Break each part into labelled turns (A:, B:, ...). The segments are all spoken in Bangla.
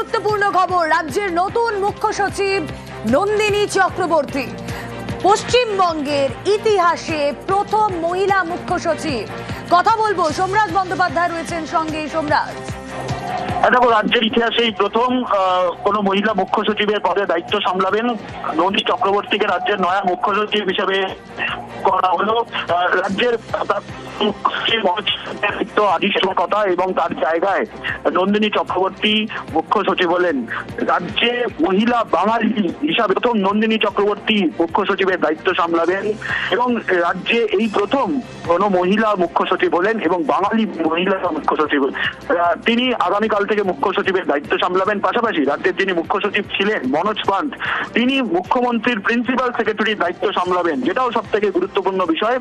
A: গুরুত্বপূর্ণ খবর, রাজ্যের নতুন মুখ্য সচিব নন্দিনী চক্রবর্তী, পশ্চিমবঙ্গের ইতিহাসে প্রথম মহিলা মুখ্য সচিব। কথা বলবো, সোমরাজ বন্দ্যোপাধ্যায় রয়েছেন সঙ্গে। সোমরাজ,
B: দেখো, রাজ্যের ইতিহাসেই প্রথম কোন মহিলা মুখ্য সচিবের পদে দায়িত্ব সামলাবেন নন্দিনী চক্রবর্তীকে রাজ্যের নয়া মুখ্য সচিব হিসেবে করা হলো। রাজ্যের কথা এবং তার জায়গায় নন্দিনী চক্রবর্তী মুখ্য সচিব হলেন। রাজ্যে মহিলা বাঙালি হিসাবে প্রথম নন্দিনী চক্রবর্তী মুখ্য সচিবের দায়িত্ব সামলাবেন এবং রাজ্যে এই প্রথম কোন মহিলা মুখ্য সচিব হলেন এবং বাঙালি মহিলা মুখ্য সচিব। তিনি আগামীকাল থেকে মুখ্য সচিবের দায়িত্ব সামলাবেন। পাশাপাশি রাজ্যের যিনি মুখ্য সচিব ছিলেন মনোজ পান্ত, তিনি মুখ্যমন্ত্রীর প্রিন্সিপাল সেক্রেটারির দায়িত্ব সামলাবেন। যেটাও সব থেকে গুরুত্বপূর্ণ বিষয়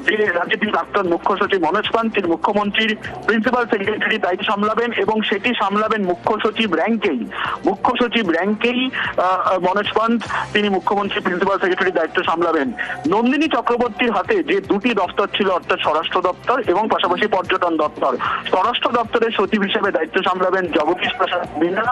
B: যে রাজ্যের যিনি প্রাক্তন মুখ্য সচিব মনোজ পান্ত, তিনি মুখ্যমন্ত্রীর প্রিন্সিপাল সেক্রেটারির দায়িত্ব সামলাবেন এবং সেটি সামলাবেন মুখ্য সচিব র্যাঙ্কেই। মুখ্য সচিব র্যাঙ্কেই মনোজ পান্ত, তিনি মুখ্যমন্ত্রী প্রিন্সিপাল সেক্রেটারির দায়িত্ব সামলাবেন। নন্দিনী চক্রবর্তীর হাতে যে দুটি দপ্তর ছিল, অর্থাৎ স্বরাষ্ট্র দপ্তর এবং পাশাপাশি পর্যটন দপ্তর। স্বরাষ্ট্র দপ্তরের সচিব হিসেবে দায়িত্ব সামলাবেন জগদীশ প্রসাদ মিনা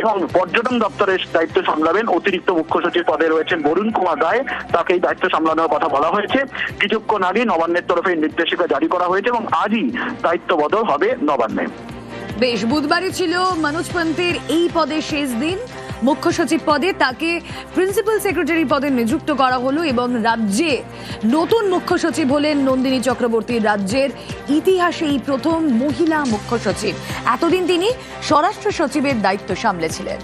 B: এবং পর্যটন দপ্তরের দায়িত্ব সামলাবেন অতিরিক্ত মুখ্য সচিব পদে রয়েছেন বরুণ কুমার রায়, তাকে এই দায়িত্ব সামলানোর কথা বলা হয়েছে। কিছুক্ষণ আগে নবান্নের তরফে নির্দেশিকা জারি করা হয়েছে এবং আজই দায়িত্ব বদল হবে নবান্নে।
A: বেশ, বুধবারই ছিল মনোজ পান্তের এই পদে শেষ দিন। মুখ্য সচিব পদে তাকে প্রিন্সিপাল সেক্রেটারি পদে নিযুক্ত করা হলো এবং রাজ্যে নতুন মুখ্য সচিব হলেন নন্দিনী চক্রবর্তী। রাজ্যের ইতিহাসে এই প্রথম মহিলা মুখ্য সচিব। এতদিন তিনি স্বরাষ্ট্র সচিবের দায়িত্ব সামলেছিলেন।